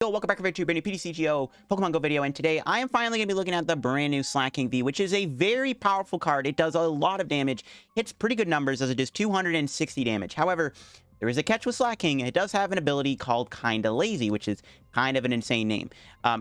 Welcome back to a brand new PTCGO Pokemon Go video, and today I am finally going to be looking at the brand new Slaking V, which is a very powerful card. It does a lot of damage, hits pretty good numbers as it does 260 damage. However, there is a catch with Slaking. It does have an ability called Kinda Lazy, which is kind of an insane name.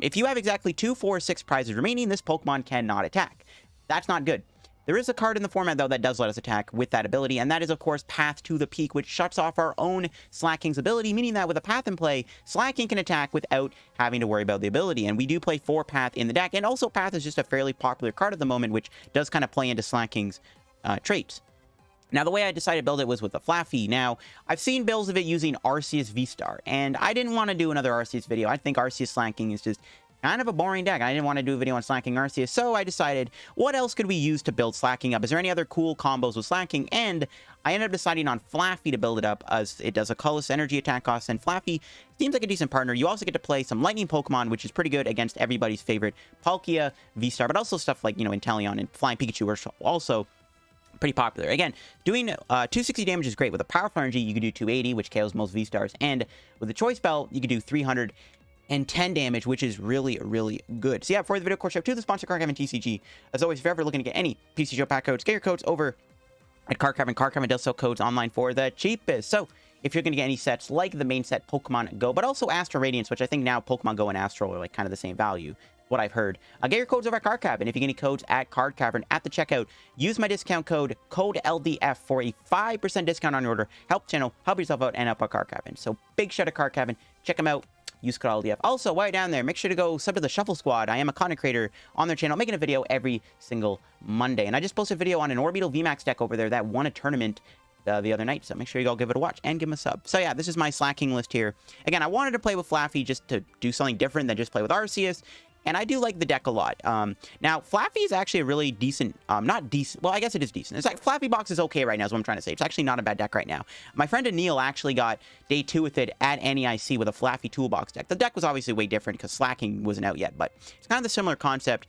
If you have exactly 2, 4, 6 prizes remaining, this Pokemon cannot attack. That's not good. There is a card in the format, though, that does let us attack with that ability, and that is, of course, Path to the Peak, which shuts off our own Slaking's ability, meaning that with a Path in play, Slaking can attack without having to worry about the ability. And we do play 4 Path in the deck, and also Path is just a fairly popular card at the moment, which does kind of play into Slaking's traits. Now, the way I decided to build it was with the Flaaffy. Now, I've seen builds of it using Arceus V-Star, and I didn't want to do another Arceus video. I think Arceus Slaking is just kind of a boring deck. I didn't want to do a video on Slaking Arceus, so I decided, what else could we use to build Slaking up? Is there any other cool combos with Slaking? And I ended up deciding on Flaaffy to build it up, as it does a colorless energy attack cost, and Flaaffy seems like a decent partner. You also get to play some Lightning Pokemon, which is pretty good against everybody's favorite Palkia, V-Star, but also stuff like, Inteleon and Flying Pikachu are also pretty popular. Again, doing 260 damage is great. With a powerful energy, you can do 280, which KOs most V-Stars, and with the Choice Belt, you can do 310 damage, which is really, really good. So yeah, before the video, of course, shout out to the sponsor, Cardcavern TCG. As always, if you're ever looking to get any PTCGO pack codes, get your codes over at Cardcavern. Cardcavern does sell codes online for the cheapest. So if you're going to get any sets like the main set Pokemon Go, but also Astral Radiance, which I think now Pokemon Go and Astral are like kind of the same value, what I've heard. Get your codes over at Card Cavern. If you get any codes at Card Cavern at the checkout, use my discount code LDF for a 5% discount on your order. Help the channel, help yourself out, and help our Card Cavern. So big shout out to Card Cavern. Check them out. Use code LDF. Also, while you're down there, make sure to go sub to the Shuffle Squad. I am a content creator on their channel, making a video every single Monday. And I just posted a video on an Orbital VMAX deck over there that won a tournament the other night, so make sure you go give it a watch and give them a sub. So yeah, this is my Slaking list here. Again, I wanted to play with Flaaffy just to do something different than just play with Arceus. And I do like the deck a lot. Now, Flaaffy is actually a really decent, not decent, well, I guess it is decent. It's like Flaaffy box is okay right now is what I'm trying to say. It's actually not a bad deck right now. My friend Anil actually got day 2 with it at NEIC with a Flaaffy toolbox deck. The deck was obviously way different because Slaking wasn't out yet, but it's kind of the similar concept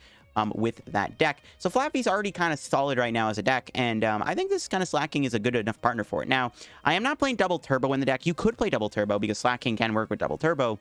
with that deck. So Flaaffy's already kind of solid right now as a deck, and I think this kind of Slaking is a good enough partner for it. Now, I am not playing Double Turbo in the deck. You could play Double Turbo because Slaking can work with Double Turbo.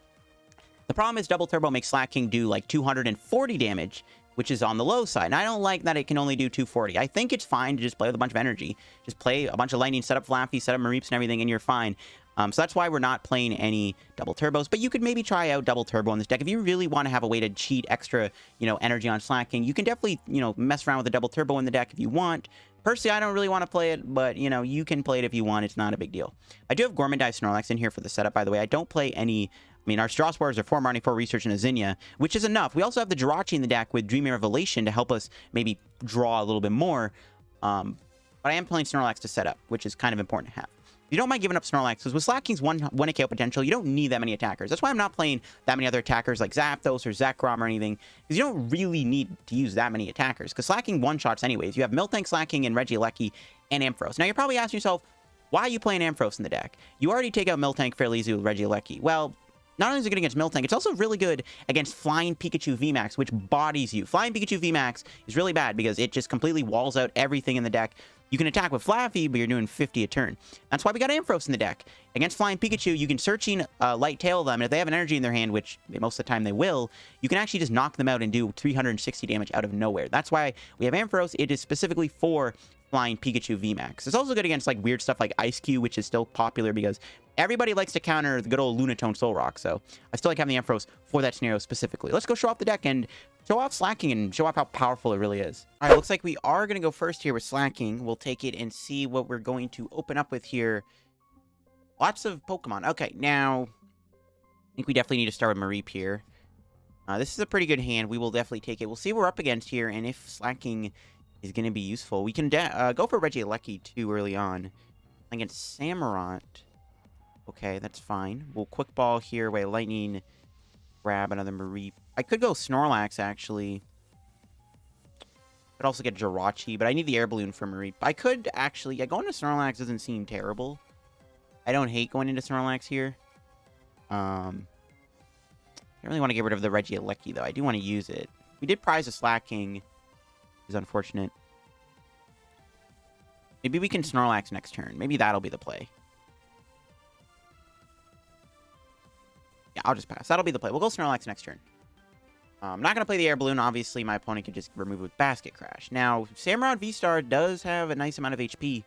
The problem is Double Turbo makes Slaking do like 240 damage, which is on the low side. And I don't like that it can only do 240. I think it's fine to just play with a bunch of energy. Just play a bunch of Lightning, set up Flaaffy, set up Mareeps and everything, and you're fine. So that's why we're not playing any Double Turbos. But you could maybe try out Double Turbo on this deck. If you really want to have a way to cheat extra, energy on Slaking, you can definitely, mess around with a Double Turbo in the deck if you want. Personally, I don't really want to play it, but, you can play it if you want. It's not a big deal. I do have Gormandive Snorlax in here for the setup, by the way. I don't play any... our Strasbourgs are 4 Marnie, 4 Research, and a Zinnia, which is enough. We also have the Jirachi in the deck with Dreamy Revelation to help us maybe draw a little bit more. But I am playing Snorlax to set up, which is kind of important to have. You don't mind giving up Snorlax, because with Slaking's 1 KO potential, you don't need that many attackers. That's why I'm not playing that many other attackers like Zapdos or Zekrom or anything, because you don't really need to use that many attackers, because Slaking one-shots anyways. You have Miltank, Slaking, and Regieleki, and Ampharos. Now, you're probably asking yourself, why are you playing Ampharos in the deck? You already take out Miltank fairly easily with Regieleki. Well, not only is it good against Miltank, it's also really good against Flying Pikachu VMAX, which bodies you. Flying Pikachu VMAX is really bad because it just completely walls out everything in the deck. You can attack with Flaaffy, but you're doing 50 a turn. That's why we got Ampharos in the deck. Against Flying Pikachu, you can Searching Light Tail them, and if they have an energy in their hand, which most of the time they will, you can actually just knock them out and do 360 damage out of nowhere. That's why we have Ampharos. It is specifically for Flying Pikachu VMAX. It's also good against like weird stuff like Ice Cube, which is still popular because everybody likes to counter the good old Lunatone Soul Rock. So I still like having the Ampharos for that scenario specifically. Let's go show off the deck and show off Slaking and show off how powerful it really is. All right, looks like we are going to go first here with Slaking. We'll take it and see what we're going to open up with here. Lots of Pokemon. Okay, now I think we definitely need to start with Mareep here. This is a pretty good hand. We will definitely take it. We'll see what we're up against here and if Slaking is going to be useful. We can go for Regieleki too early on. Against Samurott. Okay, that's fine. We'll Quick Ball here, way Lightning, grab another Mareep. I could go Snorlax, actually. Could also get Jirachi, but I need the Air Balloon for Mareep. I could actually... Yeah, going to Snorlax doesn't seem terrible. I don't hate going into Snorlax here. I don't really want to get rid of the Regieleki, though. I do want to use it. We did prize a Slaking. Is unfortunate. Maybe we can Snorlax next turn. Maybe that'll be the play. Yeah, I'll just pass. That'll be the play. We'll go Snorlax next turn. I'm not going to play the Air Balloon. Obviously, my opponent can just remove it with Basket Crash. Now, Samurott V-Star does have a nice amount of HP,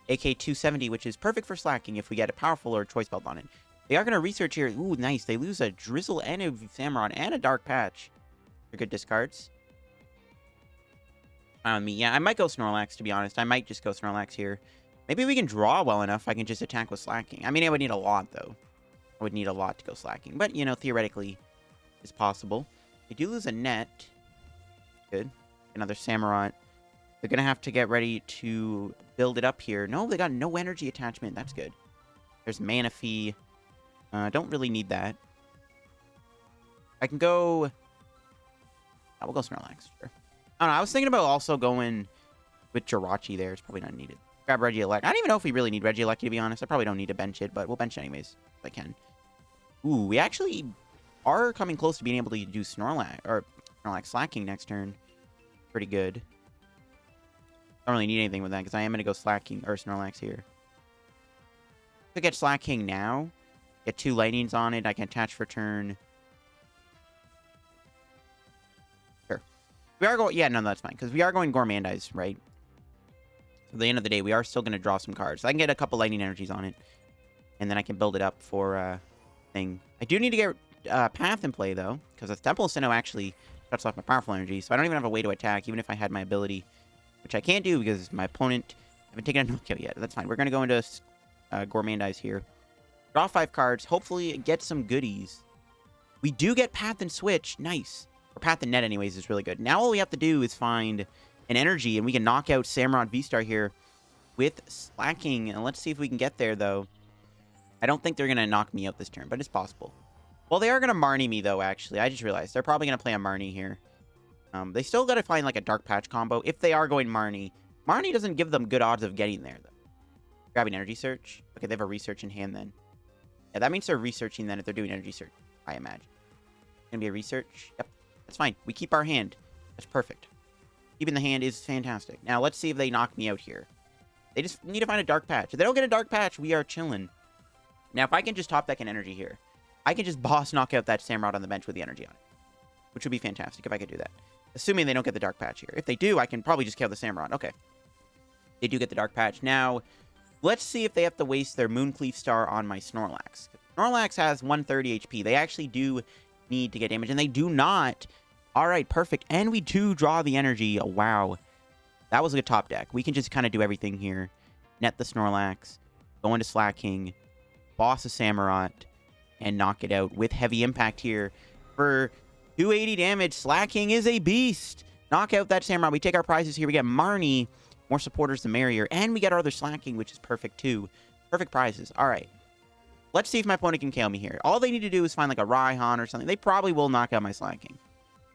AK 270, which is perfect for slacking if we get a Powerful or a Choice Belt on it. They are going to research here. Ooh, nice. They lose a Drizzle and a Samurott and a Dark Patch. They're good discards. Fine with me. Yeah, I might go Snorlax, to be honest. I might just go Snorlax here. Maybe we can draw well enough I can just attack with slacking. I mean, I would need a lot, though. I would need a lot to go slacking. But, you know, theoretically, it's possible. They do lose a net. Good. Another Samurott. They're going to have to get ready to build it up here. No, they got no energy attachment. That's good. There's Manaphy. Don't really need that. I can go... Oh, we'll go Snorlax. Sure. I don't know. I was thinking about also going with Jirachi there. It's probably not needed. Grab Regieleki. I don't even know if we really need Regieleki, to be honest. I probably don't need to bench it, but we'll bench it anyways if I can. Ooh, we actually are coming close to being able to do Snorlax, or Snorlax slacking next turn. Pretty good. Don't really need anything with that, because I am going to go slacking, or Snorlax here. Could get slacking now. Get 2 lightnings on it. I can attach for turn. Sure. We are going... Yeah, no, that's fine, because we are going Gourmandize, right? So at the end of the day, we are still going to draw some cards. So I can get a couple lightning energies on it, and then I can build it up for thing. I do need to get Path in play, though, because the Temple of Sinnoh actually shuts off my powerful energy, so I don't even have a way to attack, even if I had my ability, which I can't do because my opponent... I haven't taken a knockout yet. That's fine. We're going to go into Gourmandize here. Draw 5 cards. Hopefully get some goodies. We do get Path and Switch. Nice. Or Path and Net, anyways, is really good. Now all we have to do is find an energy, and we can knock out Samurott V-Star here with slacking. And let's see if we can get there, though. I don't think they're going to knock me out this turn, but it's possible. Well, they are going to Marnie me, though, actually. I just realized. They're probably going to play a Marnie here. They still got to find, like, a Dark Patch combo. If they are going Marnie, Marnie doesn't give them good odds of getting there, though. Grabbing Energy Search. Okay, they have a Research in hand, then. Yeah, that means they're researching, then, if they're doing Energy Search, I imagine. Gonna be a Research? Yep. That's fine. We keep our hand. That's perfect. Keeping the hand is fantastic. Now, let's see if they knock me out here. They just need to find a Dark Patch. If they don't get a Dark Patch, we are chilling. Now, if I can just top deck an energy here, I can just boss knock out that Samurott on the bench with the energy on it. Which would be fantastic if I could do that. Assuming they don't get the Dark Patch here. If they do, I can probably just kill the Samurott. Okay. They do get the Dark Patch. Now, let's see if they have to waste their Mooncleave Star on my Snorlax. Snorlax has 130 HP. They actually do need to get damage, and they do not. All right, perfect. And we do draw the energy. Oh, wow. That was a good top deck. We can just kind of do everything here. Net the Snorlax. Go into Slacking. Boss a Samurott. And knock it out with heavy impact here. For 280 damage, Slacking is a beast. Knock out that Samurott. We take our prizes here. We get Marnie. More supporters, the merrier. And we get our other Slacking, which is perfect, too. Perfect prizes. All right. Let's see if my opponent can KO me here. All they need to do is find, like, a Raihan or something. They probably will knock out my Slacking.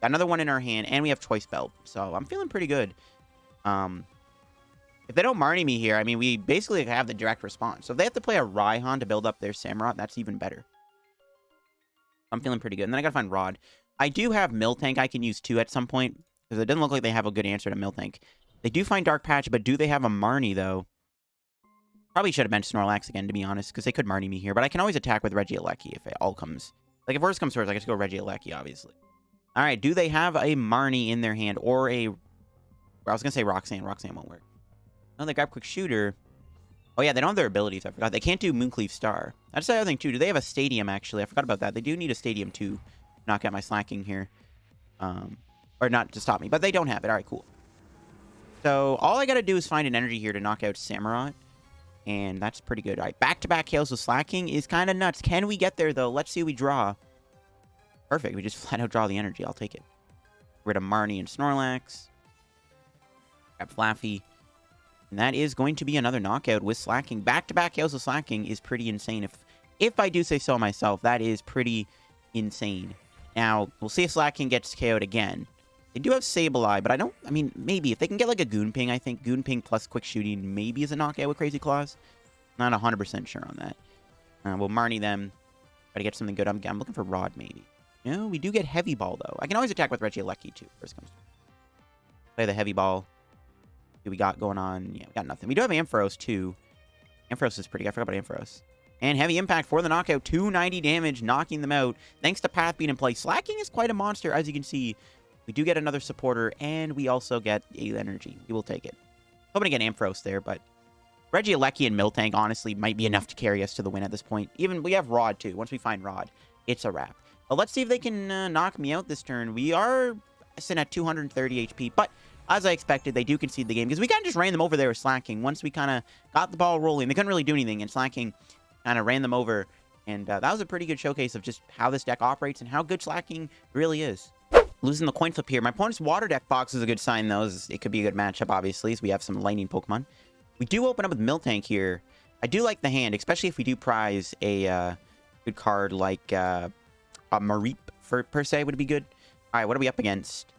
Got another one in our hand, and we have Choice Belt. So I'm feeling pretty good. If they don't Marnie me here, I mean, we basically have the direct response. So if they have to play a Raihan to build up their Samurott, that's even better. I'm feeling pretty good. And then I gotta find Rod. I do have Miltank I can use too at some point, because it doesn't look like they have a good answer to Miltank. They do find Dark Patch, but do they have a Marnie, though? Probably should have benched Snorlax again, to be honest, because they could Marnie me here. But I can always attack with Regieleki if it all comes... Like, if worst comes to worst, I can just go Regieleki, obviously. All right, do they have a Marnie in their hand, or a... I was going to say Roxanne. Roxanne won't work. No, they grab Quick Shooter. Oh, yeah, they don't have their abilities. I forgot. They can't do Mooncleave Star. That's the other thing, too. Do they have a Stadium, actually? I forgot about that. They do need a Stadium, to knock out my Slacking here. Or not to stop me, but they don't have it. All right, cool. So, all I got to do is find an energy here to knock out Samurott. And that's pretty good. All right, back-to-back kills with Slacking is kind of nuts. Can we get there, though? Let's see what we draw. Perfect. We just flat out draw the energy. I'll take it. Rid of Marnie and Snorlax. Grab Flaaffy. And that is going to be another knockout with Slacking. Back-to-back kills with Slacking is pretty insane. If I do say so myself, that is pretty insane. Now, we'll see if Slacking gets KO'd again. They do have Sableye, but I mean, maybe. If they can get, like, a Goon Ping, I think Goon Ping plus Quick Shooting maybe is a knockout with Crazy Claws. Not 100% sure on that. We'll Marnie them. Try to get something good. I'm looking for Rod, maybe. No, we do get Heavy Ball, though. I can always attack with Regieleki, too. First comes. Play the Heavy Ball. What we got going on? Yeah, we got nothing. We do have Ampharos, too. Ampharos is pretty good. I forgot about Ampharos. And heavy impact for the knockout. 290 damage, knocking them out. Thanks to Path being in play. Slacking is quite a monster, as you can see. We do get another supporter, and we also get a energy. We will take it. Hoping to get Ampharos there, but Regieleki and Miltank honestly might be enough to carry us to the win at this point. Even we have Rod too. Once we find Rod, it's a wrap. But let's see if they can knock me out this turn. We are sitting at 230 HP, but as I expected, they do concede the game because we kind of just ran them over there with Slacking. Once we kind of got the ball rolling, they couldn't really do anything, and Slacking kind of ran them over. And that was a pretty good showcase of just how this deck operates and how good Slacking really is. Losing the coin flip here. My opponent's water deck box is a good sign, though. It could be a good matchup, obviously, as we have some lightning Pokemon. We do open up with Miltank here. I do like the hand, especially if we do prize a good card like a Mareep, per se, would be good. All right, what are we up against?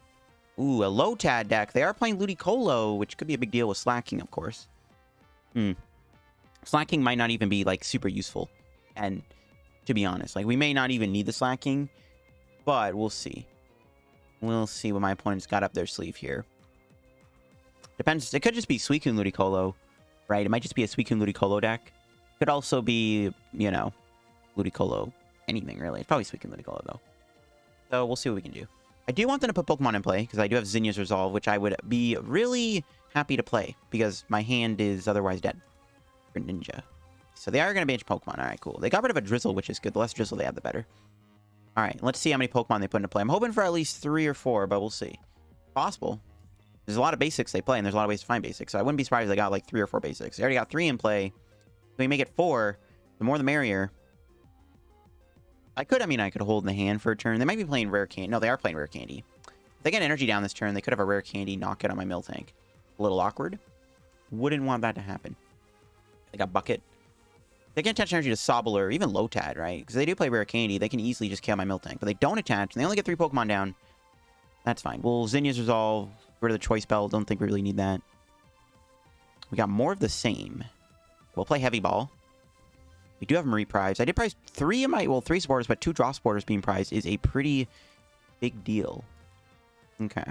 Ooh, a Lotad deck. They are playing Ludicolo, which could be a big deal with Slacking, of course. Slacking might not even be, like, super useful. And, to be honest, like, we may not even need the Slacking, but we'll see. We'll see what my opponent's got up their sleeve here. Depends. It could just be Suicune Ludicolo, right? It might just be a Suicune Ludicolo deck. Could also be, you know, Ludicolo. Anything, really. It's probably Suicune Ludicolo, though. So we'll see what we can do. I do want them to put Pokemon in play, because I do have Zinnia's Resolve, which I would be really happy to play, because my hand is otherwise dead. Greninja. So they are going to bench Pokemon. All right, cool. They got rid of a Drizzle, which is good. The less Drizzle they have, the better. All right, let's see how many Pokemon they put into play. I'm hoping for at least 3 or 4, but we'll see. Possible. There's a lot of basics they play, and there's a lot of ways to find basics. So I wouldn't be surprised if they got like 3 or 4 basics. They already got 3 in play. If we make it 4, the more the merrier. I could hold in the hand for a turn. They might be playing Rare Candy. No, they are playing Rare Candy. If they get energy down this turn, they could have a Rare Candy knockout on my Miltank. A little awkward. Wouldn't want that to happen. They got Bucket. They can attach energy to Sobble or even Lotad, right? Because they do play Rare Candy. They can easily just kill my Miltank. But they don't attach, and they only get 3 Pokemon down. That's fine. Well, Zinnia's Resolve. Get rid of the Choice Belt. Don't think we really need that. We got more of the same. We'll play Heavy Ball. We do have Mareep prize. I did prize 3 of my... Well, 3 supporters, but 2 draw supporters being prized is a pretty big deal. Okay.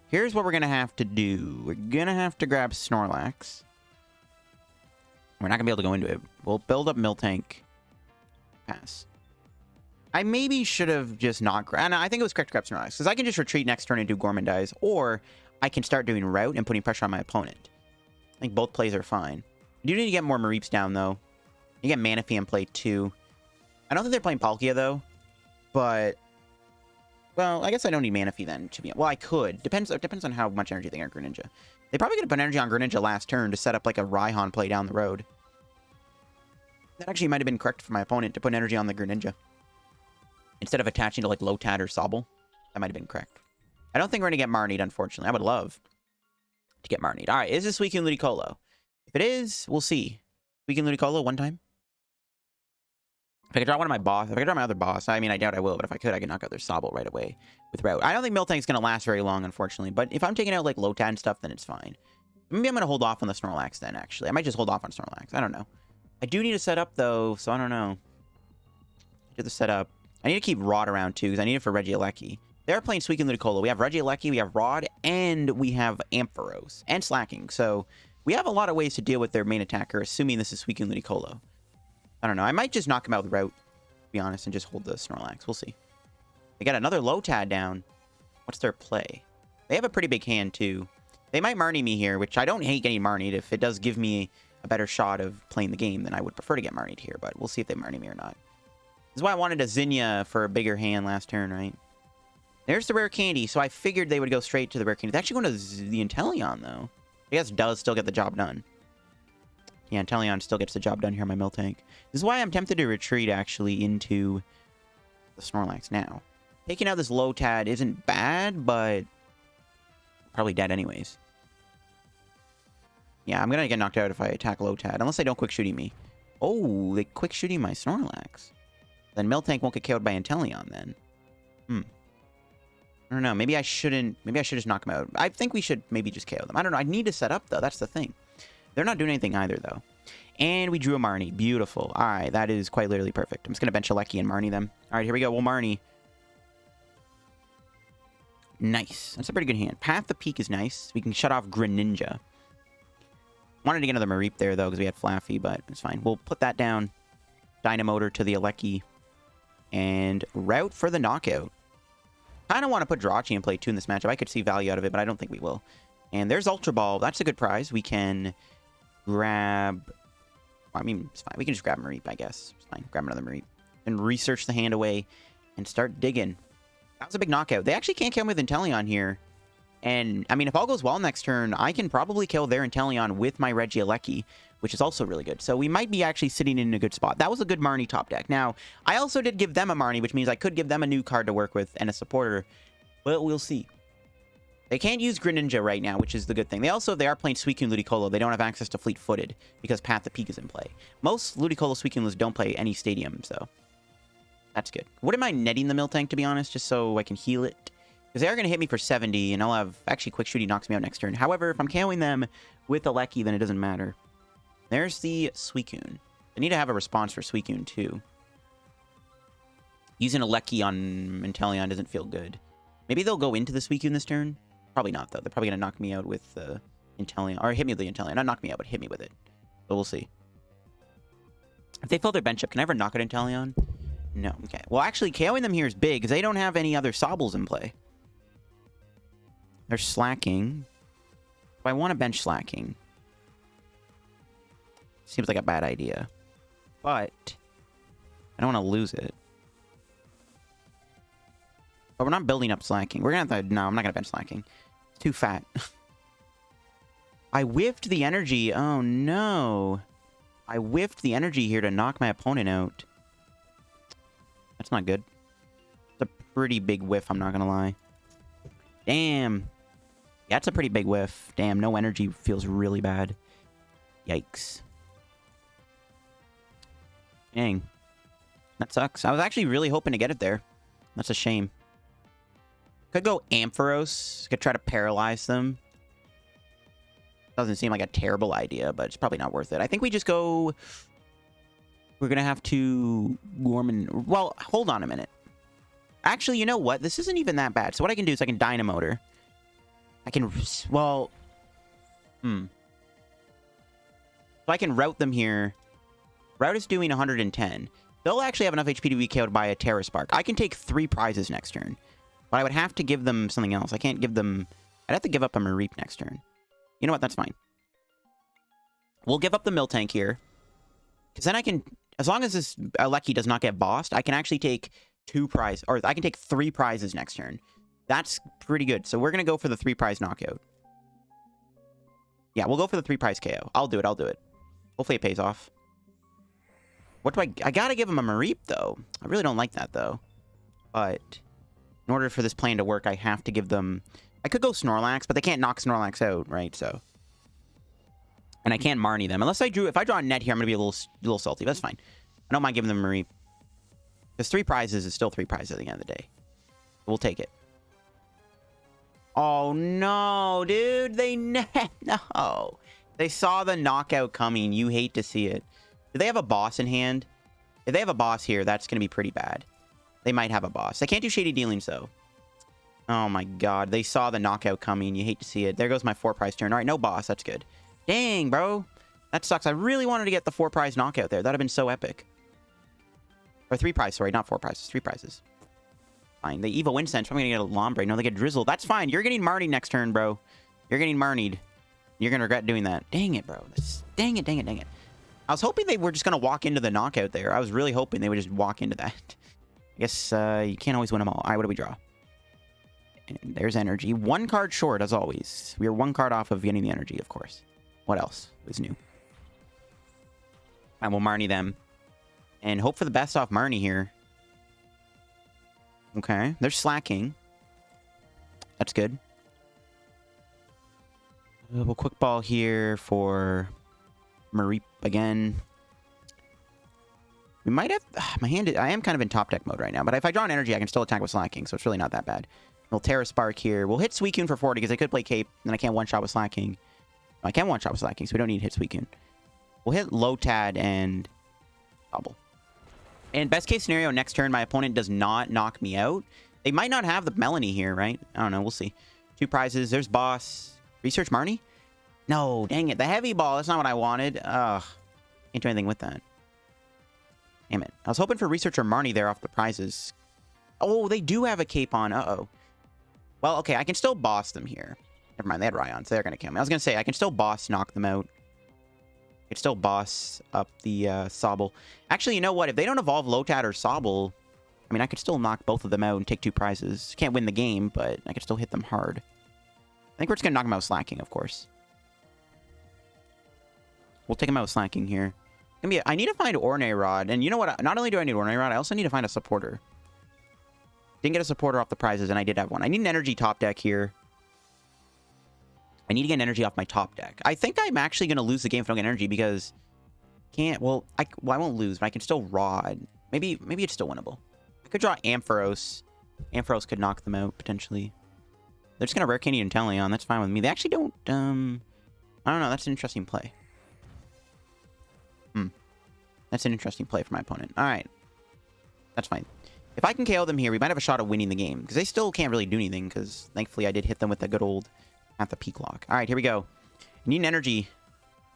Here's what we're going to have to do. We're going to have to grab Snorlax. We're not going to be able to go into it. We'll build up Miltank. Pass. I maybe should have just not... And I think it was correct to grab Snorlax. Because I can just retreat next turn and do Gourmandize. Or I can start doing Route and putting pressure on my opponent. I think both plays are fine. You do need to get more Mareeps down, though. You get Manaphy in play, too. I don't think they're playing Palkia, though. But... Well, I guess I don't need Manaphy, then. Well, I could. Depends on how much energy they got on Greninja. They probably could have put energy on Greninja last turn to set up, like, a Raihan play down the road. That actually might have been correct for my opponent to put energy on the Greninja. Instead of attaching to, like, Lotad or Sobble. That might have been correct. I don't think we're going to get Marnied, unfortunately. I would love to get Marnied. All right, is this Suicune Ludicolo? If it is, we'll see. Suicune Ludicolo one time. If I could draw one of my boss, if I could draw my other boss, I mean, I doubt I will, but if I could knock out their Sobble right away with Route. I don't think Miltank's going to last very long, unfortunately, but if I'm taking out, like, Lotad and stuff, then it's fine. Maybe I'm going to hold off on the Snorlax then, actually. I might just hold off on Snorlax. I don't know. I do need to set up, though, so I don't know. Do the setup. I need to keep Rod around, too, because I need it for Regieleki. They're playing Suicune Ludicolo. We have Regieleki, we have Rod, and we have Ampharos. And Slacking, so we have a lot of ways to deal with their main attacker, assuming this is Suicune Ludicolo. I don't know. I might just knock him out with Route, to be honest, and just hold the Snorlax. We'll see. They got another Lotad down. What's their play? They have a pretty big hand, too. They might Marnie me here, which I don't hate getting Marnied. If it does give me a better shot of playing the game, then I would prefer to get Marnied here, but we'll see if they Marnie me or not. This is why I wanted a Zinnia for a bigger hand last turn, right? There's the Rare Candy, so I figured they would go straight to the Rare Candy. They're actually going to the Inteleon, though. I guess does still get the job done. Yeah, Inteleon still gets the job done here on my Miltank. This is why I'm tempted to retreat, actually, into the Snorlax now. Taking out this Lotad isn't bad, but probably dead anyways. Yeah, I'm going to get knocked out if I attack Lotad, unless they don't quick shooting me. Oh, they quick shooting my Snorlax. Then Miltank won't get killed by Inteleon, then. I don't know. Maybe I shouldn't. Maybe I should just knock them out. I think we should maybe just KO them. I don't know. I need to set up, though. That's the thing. They're not doing anything either, though. And we drew a Marnie. Beautiful. All right. That is quite literally perfect. I'm just going to bench Regieleki and Marnie them. All right. Here we go. We'll Marnie. Nice. That's a pretty good hand. Path the Peak is nice. We can shut off Greninja. Wanted to get another Mareep there, though, because we had Flaaffy, but it's fine. We'll put that down. Dynamotor to the Jirachi, and route for the knockout. Kind of want to put Jirachi in play too in this matchup. I could see value out of it, but I don't think we will. And there's Ultra Ball. That's a good prize. We can grab... Well, I mean, it's fine. We can just grab Mareep, I guess. It's fine. Grab another Mareep. And research the hand away and start digging. That was a big knockout. They actually can't kill me with Inteleon here. And, I mean, if all goes well next turn, I can probably kill their Inteleon with my Regieleki, which is also really good. So we might be actually sitting in a good spot. That was a good Marnie top deck. Now, I also did give them a Marnie, which means I could give them a new card to work with and a supporter. But we'll see. They can't use Greninja right now, which is the good thing. They are playing Suicune Ludicolo. They don't have access to Fleet-Footed because Path to Peak is in play. Most Ludicolo Suicunes don't play any stadium, so that's good. Wouldn't mind netting the Miltank, to be honest, just so I can heal it. Because they are going to hit me for 70, and I'll have... Actually, Quick Shooting knocks me out next turn. However, if I'm KOing them with the Jirachi, then it doesn't matter. There's the Suicune. I need to have a response for Suicune, too. Using a Jirachi on Inteleon doesn't feel good. Maybe they'll go into the Suicune this turn. Probably not, though. They're probably going to knock me out with the Inteleon. Or hit me with the Inteleon. Not knock me out, but hit me with it. But we'll see. If they fill their bench up, can I ever knock out Inteleon? No. Okay. Well, actually, KOing them here is big, because they don't have any other Sobbles in play. They're slacking. If I want to bench slacking, seems like a bad idea. But I don't want to lose it. But we're not building up slacking. We're going to have to... No, I'm not going to bench slacking. It's too fat. I whiffed the energy. Oh, no. I whiffed the energy here to knock my opponent out. That's not good. It's a pretty big whiff, I'm not going to lie. Damn. Yeah, it's a pretty big whiff. Damn, no energy feels really bad. Yikes. Dang. That sucks. I was actually really hoping to get it there. That's a shame. Could go Ampharos. Could try to paralyze them. Doesn't seem like a terrible idea, but it's probably not worth it. I think we just go... We're going to have to... Gorman... Well, hold on a minute. Actually, you know what? This isn't even that bad. So what I can do is I can Dynamotor. I can... Well... So I can route them here. Route is doing 110. They'll actually have enough HP to be KO'd by a Terra Spark. I can take 3 prizes next turn. But I would have to give them something else. I can't give them... I'd have to give up a Mareep next turn. You know what? That's fine. We'll give up the Miltank here. Because then I can... As long as this Jirachi does not get bossed, I can actually take 2 prizes... Or I can take 3 prizes next turn. That's pretty good. So we're going to go for the 3 prize knockout. Yeah, we'll go for the 3 prize KO. I'll do it. I'll do it. Hopefully it pays off. What do I gotta give him a Mareep, though. I really don't like that, though. But in order for this plan to work, I have to give them... I could go Snorlax, but they can't knock Snorlax out, right? So... And I can't Marnie them. Unless I drew... If I draw a net here, I'm gonna be a little salty. That's fine. I don't mind giving them a Mareep. Because 3 prizes is still 3 prizes at the end of the day. We'll take it. Oh, no, dude. They... No. They saw the knockout coming. You hate to see it. Do they have a boss in hand? If they have a boss here, that's going to be pretty bad. They might have a boss. They can't do Shady Dealings, though. Oh, my God. They saw the knockout coming. You hate to see it. There goes my 4 prize turn. All right, no boss. That's good. Dang, bro. That sucks. I really wanted to get the 4 prize knockout there. That would have been so epic. Or 3 prize. Sorry, not 4 prizes. 3 prizes. Fine. They Evo Incense. I'm going to get a Lombre. No, they get Drizzle. That's fine. You're getting Marnied next turn, bro. You're getting Marnied. You're going to regret doing that. Dang it, bro. Dang it, dang it, dang it. I was hoping they were just going to walk into the knockout there. I was really hoping they would just walk into that. I guess you can't always win them all. All right, what do we draw? And there's energy. 1 card short, as always. We are 1 card off of getting the energy, of course. What else is new? And we'll Marnie them. And hope for the best off Marnie here. Okay, they're slacking. That's good. We'll quick ball here for... Mareep again. We might have... my hand... I am kind of in top deck mode right now, but if I draw an energy, I can still attack with slacking, so it's really not that bad. We'll Terra Spark here. We'll hit Suicune for 40, because I could play Cape, and then I can't one-shot with slacking. I can one-shot with slacking, so we don't need to hit Suicune. We'll hit Lotad and... Double. And best case scenario, next turn, my opponent does not knock me out. They might not have the Melanie here, right? I don't know. We'll see. 2 prizes. There's Boss. Research Marnie? No, dang it. The heavy ball. That's not what I wanted. Ugh. Can't do anything with that. Damn it. I was hoping for Researcher Marnie there off the prizes. Oh, they do have a cape on. Uh-oh. Well, okay, I can still boss them here. Never mind, they had Rhyons. They're going to kill me. I was going to say, I can still boss knock them out. I can still boss up the Sobble. Actually, you know what? If they don't evolve Lotad or Sobble, I mean, I could still knock both of them out and take 2 prizes. Can't win the game, but I could still hit them hard. I think we're just going to knock them out with Slacking, of course. We'll take them out with Slacking here. I need to find Ordinary Rod. And you know what? Not only do I need Ordinary Rod, I also need to find a supporter. Didn't get a supporter off the prizes, and I did have one. I need an energy top deck here. I need to get an energy off my top deck. I think I'm actually going to lose the game if I don't get energy because... Well, I won't lose, but I can still Rod. Maybe it's still winnable. I could draw Ampharos. Ampharos could knock them out, potentially. They're just going to Rare Candy and Teleon. That's fine with me. They actually don't... I don't know. That's an interesting play. That's an interesting play for my opponent. All right. That's fine. If I can KO them here, we might have a shot of winning the game. Because they still can't really do anything. Because thankfully I did hit them with the good old... at the peak lock. All right, here we go. We need an energy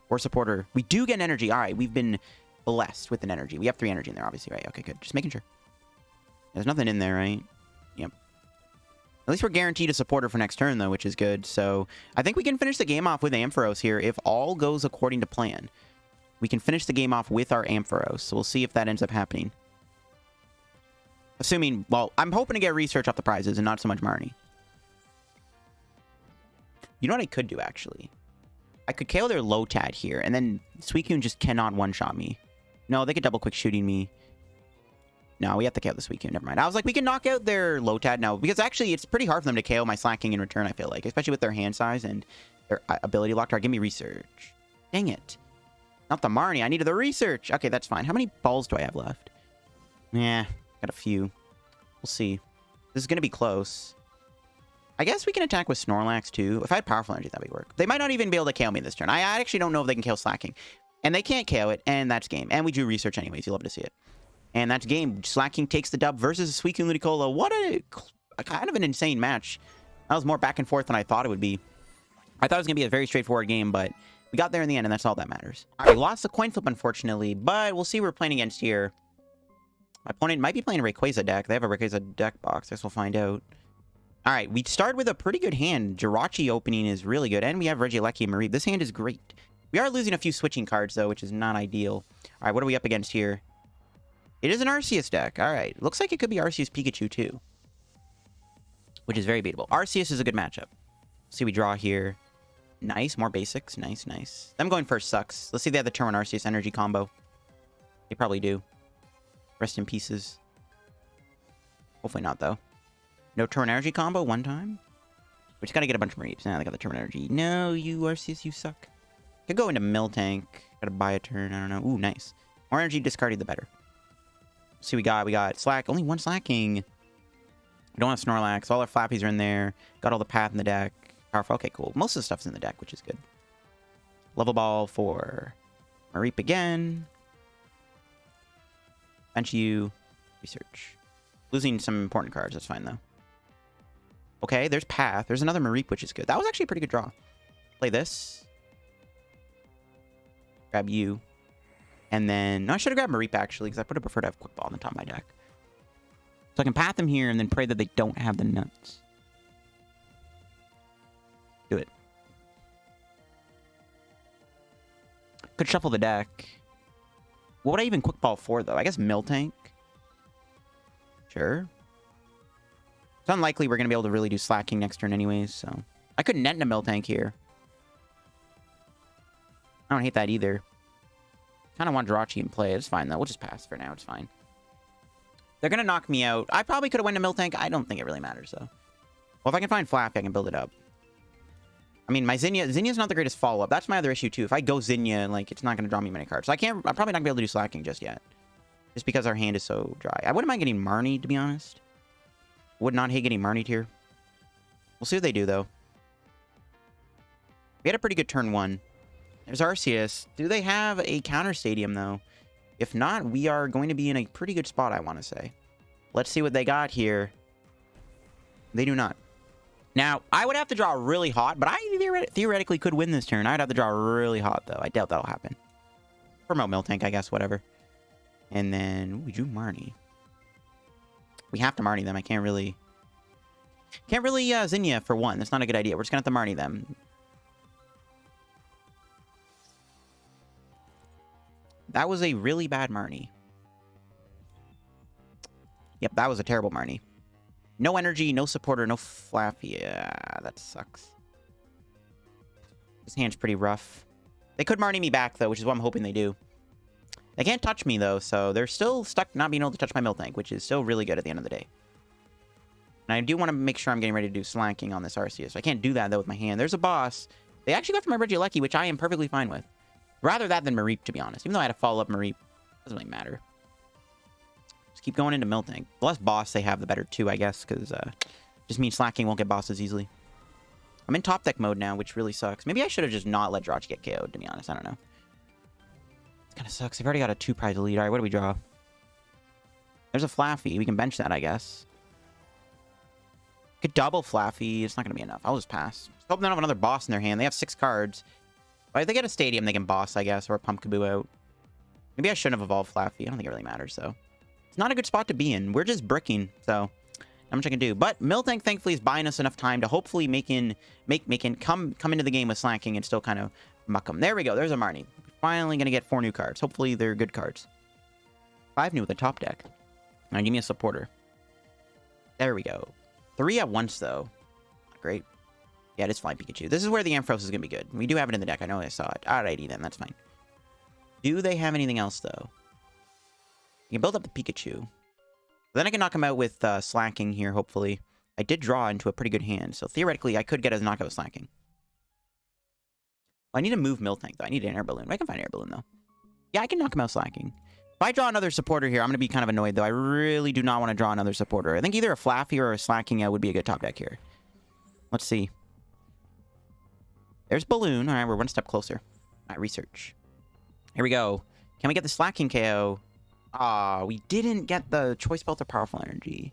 or supporter. We do get an energy. All right, we've been blessed with an energy. We have 3 energy in there, obviously, right? Okay, good. Just making sure. There's nothing in there, right? Yep. At least we're guaranteed a supporter for next turn, though, which is good. So I think we can finish the game off with Ampharos here if all goes according to plan. We can finish the game off with our Ampharos. So we'll see if that ends up happening. Assuming, well, I'm hoping to get research off the prizes and not so much Marnie. You know what I could do, actually? I could KO their Lotad here, and then Suicune just cannot one-shot me. No, they could double-quick shooting me. No, we have to KO the Suicune. Never mind. I was like, we can knock out their Lotad now, because actually, it's pretty hard for them to KO my Slacking in return, I feel like. Especially with their hand size and their ability lock. Give me research. Dang it. Not the Marnie. I needed the research. Okay, that's fine. How many balls do I have left? Yeah, got a few. We'll see. This is going to be close. I guess we can attack with Snorlax, too. If I had Powerful Energy, that would work. They might not even be able to KO me this turn. I actually don't know if they can KO Slacking. And they can't KO it, and that's game. And we drew research anyways. You'll love to see it. And that's game. Slacking takes the dub versus Suicune Ludicolo. What a kind of an insane match. That was more back and forth than I thought it would be. I thought it was going to be a very straightforward game, but we got there in the end, and that's all that matters. All right, we lost the coin flip, unfortunately, but we'll see who we're playing against here. My opponent might be playing a Rayquaza deck. They have a Rayquaza deck box. I guess we'll find out. All right, we start with a pretty good hand. Jirachi opening is really good, and we have Regieleki and Mareep. This hand is great. We are losing a few switching cards, though, which is not ideal. All right, what are we up against here? It is an Arceus deck. All right, looks like it could be Arceus Pikachu, too, which is very beatable. Arceus is a good matchup. See, we draw here. Nice, more basics. Nice, nice. Them going first sucks. Let's see if they have the turn 1 Arceus energy combo. They probably do. Rest in pieces. Hopefully not, though. No turn energy combo one time? We just gotta get a bunch of Mareeps. Nah, they got the turn energy. No, you Arceus, you suck. Could go into Miltank. Gotta buy a turn. I don't know. Ooh, nice. More energy discarded, the better. Let's see, we got Slack. Only one Slacking. We don't have Snorlax. All our Flaappies are in there. Got all the path in the deck. Powerful. Okay, cool. Most of the stuff's in the deck, which is good. Level Ball for Mareep again. Bench you. Research. Losing some important cards. That's fine, though. Okay, there's Path. There's another Mareep, which is good. That was actually a pretty good draw. Play this. Grab you. And then... No, I should have grabbed Mareep, actually, because I would have preferred to have Quick Ball on the top of my deck. So I can Path them here and then pray that they don't have the nuts. Do it. Could shuffle the deck. What would I even Quick Ball for, though? I guess Miltank. Sure. It's unlikely we're going to be able to really do Slacking next turn anyways, so... I could net into Miltank here. I don't hate that either. Kind of want Jirachi in play. It's fine, though. We'll just pass for now. It's fine. They're going to knock me out. I probably could have went to Miltank. I don't think it really matters, though. Well, if I can find Flaaffy, I can build it up. I mean, my Zinnia's not the greatest follow-up. That's my other issue, too. If I go Zinnia, like, it's not going to draw me many cards. So I'm probably not going to be able to do Slacking just yet. Just because our hand is so dry. I wouldn't mind getting Marnie, to be honest. Would not hate getting Marnie here. We'll see what they do, though. We had a pretty good turn 1. There's Arceus. Do they have a counter stadium, though? If not, we are going to be in a pretty good spot, I want to say. Let's see what they got here. They do not. Now, I would have to draw really hot, but I theoretically could win this turn. I'd have to draw really hot, though. I doubt that'll happen. Promote Miltank, I guess, whatever. And then, ooh, we drew Marnie. We have to Marnie them. I can't really Zinnia for one. That's not a good idea. We're just gonna have to Marnie them. That was a really bad Marnie. Yep, that was a terrible Marnie. No energy, no supporter, no Flaaffy. Yeah, that sucks. This hand's pretty rough. They could Marnie me back, though, which is what I'm hoping they do. They can't touch me, though, so they're still stuck not being able to touch my Miltank, which is still really good at the end of the day. And I do want to make sure I'm getting ready to do slacking on this Arceus. I can't do that, though, with my hand. There's a boss. They actually go for my Regieleki, which I am perfectly fine with. Rather that than Mareep, to be honest. Even though I had to follow up Mareep. Doesn't really matter. Just keep going into Miltank. The less boss they have, the better, too, I guess, because just means slacking won't get bosses easily. I'm in top deck mode now, which really sucks. Maybe I should have just not let Jirachi get KO'd, to be honest. I don't know. It kind of sucks. I've already got a 2-prize lead. All right, what do we draw? There's a Flaaffy. We can bench that, I guess. Could double Flaaffy. It's not going to be enough. I'll just pass. Just hope they don't have another boss in their hand. They have 6 cards. But if they get a stadium, they can boss, I guess, or pump Kaboo out. Maybe I shouldn't have evolved Flaaffy. I don't think it really matters, though. It's not a good spot to be in. We're just bricking, so not much I can do. But Miltank, thankfully, is buying us enough time to hopefully come into the game with slacking and still kind of muck them. There we go. There's a Marnie. Finally going to get 4 new cards. Hopefully, they're good cards. 5 new with a top deck. Now, give me a supporter. There we go. 3 at once, though. Great. Yeah, it is Flying Pikachu. This is where the Ampharos is going to be good. We do have it in the deck. I know I saw it. Alrighty, then. That's fine. Do they have anything else, though? You can build up the Pikachu. Then I can knock him out with slacking here, hopefully. I did draw into a pretty good hand, so theoretically, I could get a knockout with slacking. Well, I need to move Miltank, though. I need an Air Balloon. I can find Air Balloon, though. Yeah, I can knock him out slacking. If I draw another supporter here, I'm going to be kind of annoyed, though. I really do not want to draw another supporter. I think either a Flaaffy or a slacking would be a good top deck here. Let's see. There's Balloon. All right, we're one step closer. All right, research. Here we go. Can we get the slacking KO? Ah, we didn't get the Choice Belt or Powerful Energy.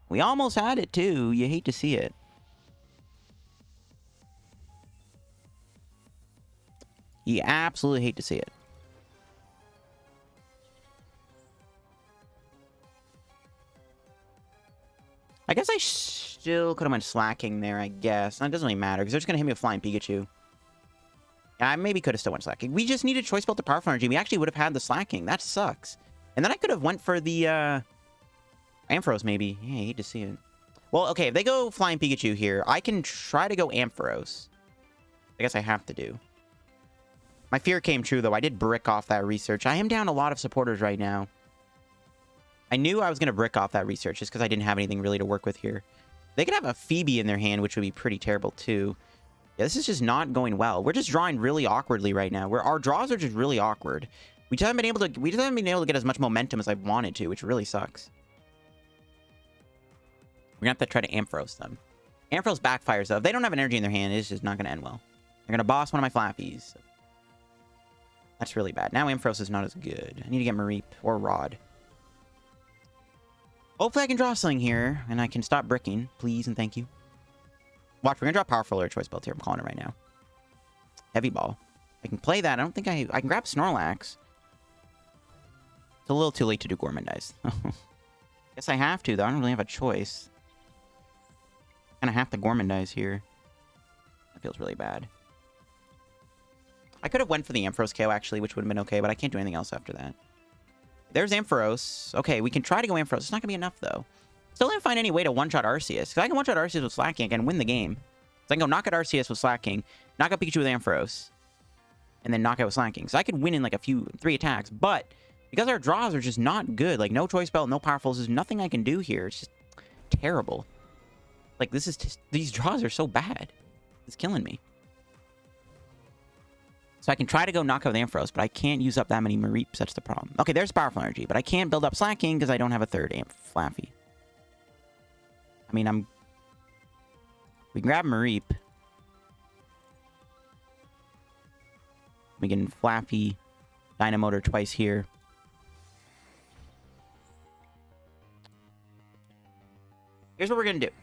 We almost had it, too. You hate to see it. You absolutely hate to see it. I guess I still could have went slacking there, I guess. That doesn't really matter, because they're just going to hit me with Flying Pikachu. I maybe could have still went slacking. We just needed Choice Belt to Powerful Energy. We actually would have had the slacking. That sucks. And then I could have went for the Ampharos, maybe. Yeah, I hate to see it. Well, okay, if they go Flying Pikachu here, I can try to go Ampharos. I guess I have to do. My fear came true, though. I did brick off that research. I am down a lot of supporters right now. I knew I was going to brick off that research just because I didn't have anything really to work with here. They could have a Phoebe in their hand, which would be pretty terrible, too. Yeah, this is just not going well. We're just drawing really awkwardly right now. Our draws are just really awkward. We just haven't been able to get as much momentum as I wanted to, which really sucks. We're going to have to try to Ampharos them. Ampharos backfires, though. If they don't have an energy in their hand, it's just not going to end well. They're going to boss one of my Flaaffies. That's really bad. Now Ampharos is not as good. I need to get Mareep or Rod. Hopefully I can draw something here, and I can stop bricking. Please and thank you. Watch, we're going to draw Powerful or Choice Belt here. I'm calling it right now. Heavy Ball. I can play that. I don't think I can grab Snorlax. It's a little too late to do Gourmandize. Guess I have to, though. I don't really have a choice. Kind of have to Gourmandize here. That feels really bad. I could have went for the Ampharos KO, actually, which would have been okay, but I can't do anything else after that. There's Ampharos. Okay, we can try to go Ampharos. It's not going to be enough, though. Still didn't find any way to one-shot Arceus. Because I can one-shot Arceus with Slacking. I can win the game. So I can go knock out Arceus with Slacking, knock out Pikachu with Ampharos, and then knock out with Slacking. So I could win in like 3 attacks. But because our draws are just not good, like no Choice Belt, no Powerfuls, there's nothing I can do here. It's just terrible. Like, this is just, these draws are so bad. It's killing me. So I can try to go knock out the Ampharos, but I can't use up that many Mareeps. That's the problem. Okay, there's Powerful Energy, but I can't build up Slacking because I don't have a third Flaaffy. I mean, we can grab Mareep. We can Flaaffy Dynamotor twice here. Here's what we're going to do.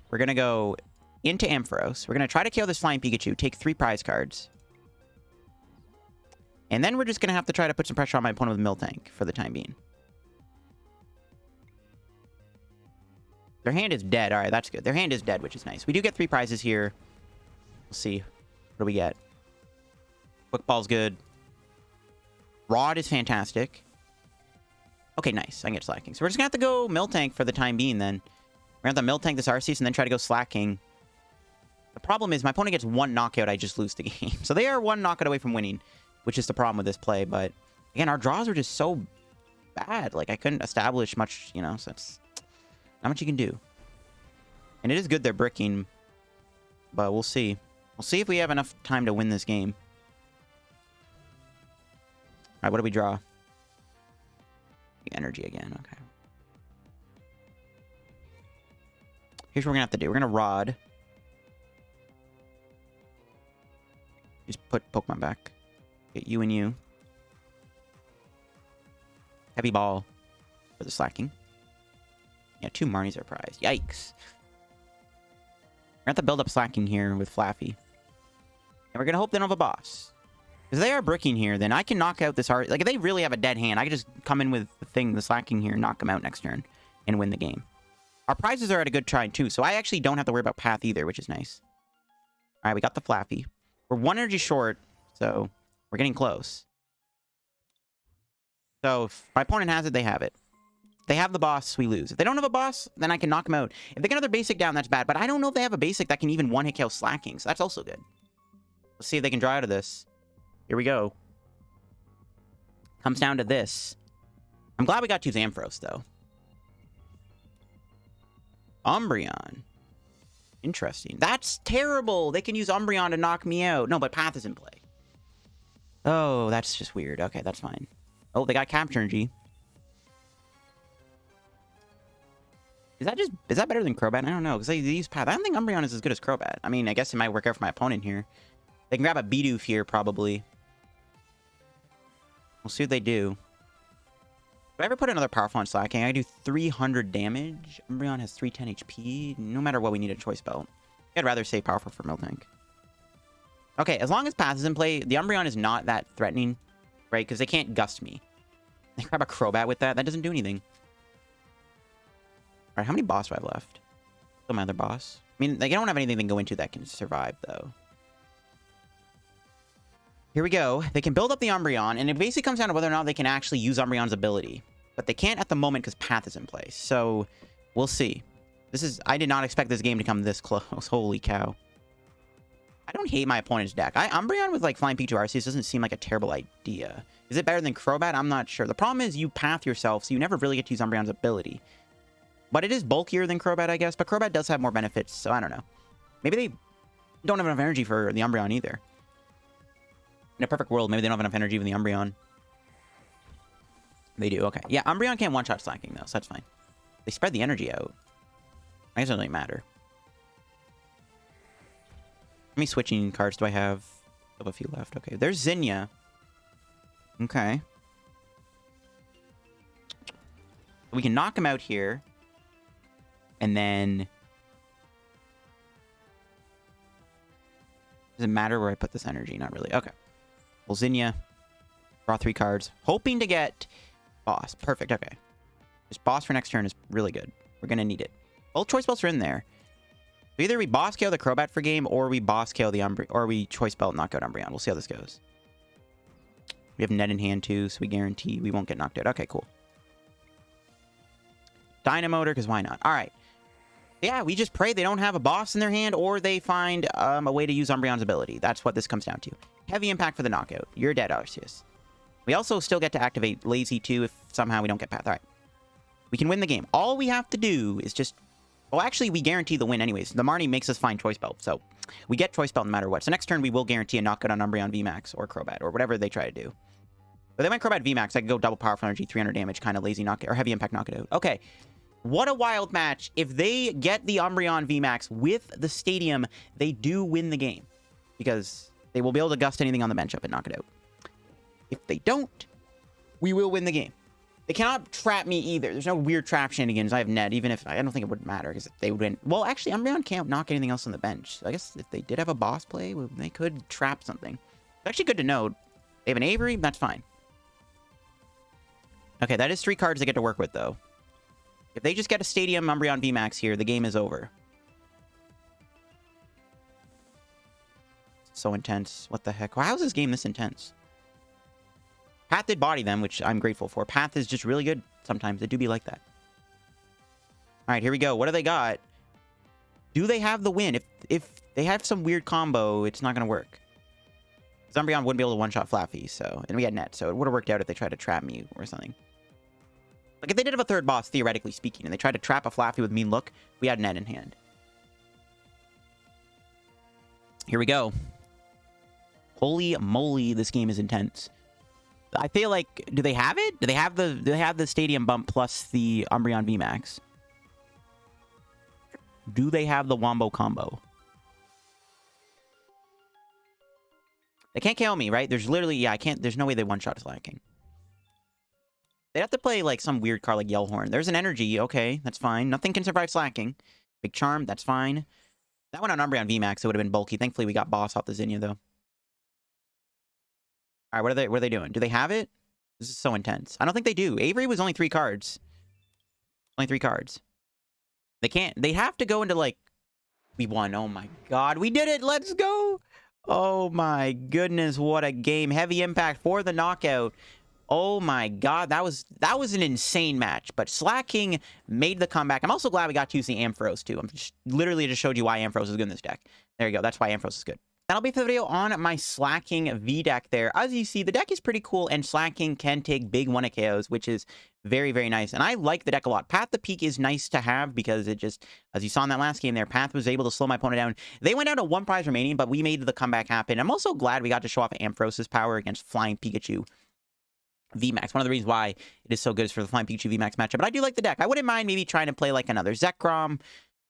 We're going to go into Ampharos. We're going to try to kill this Flying Pikachu, take 3 prize cards. And then we're just going to have to try to put some pressure on my opponent with Miltank for the time being. Their hand is dead. All right, that's good. Their hand is dead, which is nice. We do get 3 prizes here. We'll see. What do we get? Quick Ball's good. Rod is fantastic. Okay, nice. I can get Slacking. So we're just going to have to go Miltank for the time being then. We're going to have to Miltank this Arceus and then try to go Slacking. The problem is my opponent gets 1 knockout, I just lose the game. So they are 1 knockout away from winning, which is the problem with this play. But again, our draws are just so bad. Like, I couldn't establish much, you know, so it's not much you can do. And it is good they're bricking, but we'll see. We'll see if we have enough time to win this game. All right, what do we draw? Energy again, okay. Here's what we're gonna have to do. We're gonna Rod. Just put Pokemon back. Get you and you. Heavy Ball for the Slacking. Yeah, 2 Marnies are prized. Yikes. We're gonna have to build up Slacking here with Flaaffy. And we're gonna hope they don't have a boss. Because they are bricking here, then I can knock out this art. Like, if they really have a dead hand, I can just come in with the Slacking here, and knock them out next turn, and win the game. Our prizes are at a good try, too, so I actually don't have to worry about path either, which is nice. All right, we got the Flaaffy. We're 1 energy short, so we're getting close. So if my opponent has it, they have it. If they have the boss, we lose. If they don't have a boss, then I can knock them out. If they get another basic down, that's bad. But I don't know if they have a basic that can even one-hit KO Slacking, so that's also good. Let's see if they can draw out of this. Here we go. Comes down to this. I'm glad we got 2 Ampharos, though. Umbreon. Interesting. That's terrible. They can use Umbreon to knock me out. No, but Path is in play. Oh, that's just weird. Okay, that's fine. Oh, they got Capture Energy. Is that better than Crobat? I don't know, because they use Path. I don't think Umbreon is as good as Crobat. I mean, I guess it might work out for my opponent here. They can grab a Bidoof here, probably. We'll see what they do. If I ever put another powerful on Slacking, I do 300 damage. Umbreon has 310 HP. No matter what, we need a Choice Belt. I'd rather say powerful for Miltank. Okay, as long as Path is in play, the Umbreon is not that threatening, right? Because they can't Gust me. They grab a Crobat with that. That doesn't do anything. All right, how many boss do I have left? Still my other boss. I mean, like, I don't have anything to go into that can survive, though. Here we go. They can build up the Umbreon, and it basically comes down to whether or not they can actually use Umbreon's ability. But they can't at the moment because Path is in place. So, we'll see. I did not expect this game to come this close. Holy cow. I don't hate my opponent's deck. Umbreon with, like, Flying Peak to Arceus doesn't seem like a terrible idea. Is it better than Crobat? I'm not sure. The problem is you Path yourself, so you never really get to use Umbreon's ability. But it is bulkier than Crobat, I guess. But Crobat does have more benefits, so I don't know. Maybe they don't have enough energy for the Umbreon either. In a perfect world, maybe they don't have enough energy with the Umbreon. They do, okay. Yeah, Umbreon can't one-shot Slacking, though, so that's fine. They spread the energy out. I guess it doesn't really matter. How many switching cards do I have? I have a few left. Okay, there's Zinnia. Okay. We can knock him out here. And then... Does it matter where I put this energy? Not really. Okay. Well, Zinnia. Draw 3 cards. Hoping to get boss. Perfect. Okay. Just boss for next turn is really good. We're going to need it. Both Choice Belts are in there. So either we boss KO the Crobat for game, or we boss KO the Umbreon, or we Choice Belt knock out Umbreon. We'll see how this goes. We have Net in hand too, so we guarantee we won't get knocked out. Okay, cool. Dynamotor, because why not? All right. Yeah, we just pray they don't have a boss in their hand, or they find a way to use Umbreon's ability. That's what this comes down to. Heavy impact for the knockout. You're dead, Arceus. We also still get to activate Lazy too if somehow we don't get Path. All right. We can win the game. All we have to do is just... Well, actually, we guarantee the win anyways. The Marnie makes us find Choice Belt, so we get Choice Belt no matter what. So next turn, we will guarantee a knockout on Umbreon VMAX or Crobat, or whatever they try to do. But they went Crobat VMAX. I could go double powerful energy, 300 damage, kind of lazy knockout, or heavy impact knockout out. Okay. What a wild match. If they get the Umbreon VMAX with the Stadium, they do win the game. Because they will be able to gust anything on the bench up and knock it out. If they don't, we will win the game. They cannot trap me either. There's no weird trap shenanigans. I have Net, even if... I don't think it would matter, because they would win. Well, actually, Umbreon can't knock anything else on the bench. So I guess if they did have a boss play, they could trap something. It's actually good to know. They have an Avery? That's fine. Okay, that is 3 cards they get to work with, though. If they just get a Stadium Umbreon VMAX here, the game is over. So intense. What the heck? How is this game this intense? Path did body them, which I'm grateful for. Path is just really good sometimes. It do be like that. All right, here we go. What do they got? Do they have the win? If they have some weird combo, it's not going to work. Umbreon wouldn't be able to one-shot Flaaffy, so... And we had net, so it would have worked out if they tried to trap me or something. Like, if they did have a third boss, theoretically speaking, and they tried to trap a Flaaffy with Mean Look, we had net in hand. Here we go. Holy moly, this game is intense. I feel like... Do they have it? Do they have the Stadium bump plus the Umbreon VMAX? Do they have the Wombo combo? They can't KO me, right? There's literally... Yeah, I can't... There's no way they one-shot Slaking. They'd have to play, like, some weird card like Yellhorn. There's an Energy. Okay, that's fine. Nothing can survive Slaking. Big Charm. That's fine. That went on Umbreon VMAX. It would have been bulky. Thankfully, we got Boss off the Zinnia, though. All right, what are they doing? Do they have it? This is so intense. I don't think they do. Avery was only 3 cards. Only 3 cards. They can't... They have to go into, like... We won. Oh, my God. We did it. Let's go. Oh, my goodness. What a game. Heavy impact for the knockout. Oh, my God. That was an insane match. But Slaking made the comeback. I'm also glad we got to see Ampharos, too. Literally just showed you why Ampharos is good in this deck. There you go. That's why Ampharos is good. That'll be for the video on my Slaking V deck there. As you see, the deck is pretty cool, and Slaking can take big 1-KOs, which is very, very nice. And I like the deck a lot. Path the Peak is nice to have because it just, as you saw in that last game there, Path was able to slow my opponent down. They went down to 1 prize remaining, but we made the comeback happen. I'm also glad we got to show off Ampharos' power against Flying Pikachu VMAX. One of the reasons why it is so good is for the Flying Pikachu VMAX matchup. But I do like the deck. I wouldn't mind maybe trying to play like another Zekrom,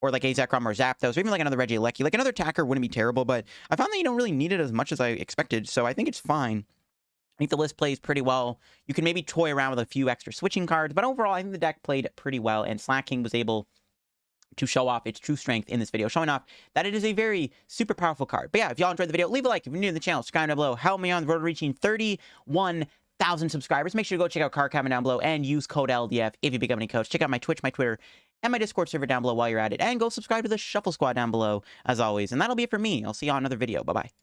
or like a Zekrom or Zapdos, or even like another Regieleki. Like another attacker wouldn't be terrible, but I found that you don't really need it as much as I expected, so I think it's fine. I think the list plays pretty well. You can maybe toy around with a few extra switching cards, but overall, I think the deck played pretty well, and Slaking was able to show off its true strength in this video, showing off that it is a very super powerful card. But yeah, if y'all enjoyed the video, leave a like. If you're new to the channel, subscribe down below. Help me on the road to reaching 31,000 subscribers. Make sure to go check out card comment down below and use code LDF if you become any coach. Check out my Twitch, my Twitter, and my Discord server down below while you're at it. And go subscribe to the Shuffle Squad down below, as always. And that'll be it for me. I'll see you on another video. Bye-bye.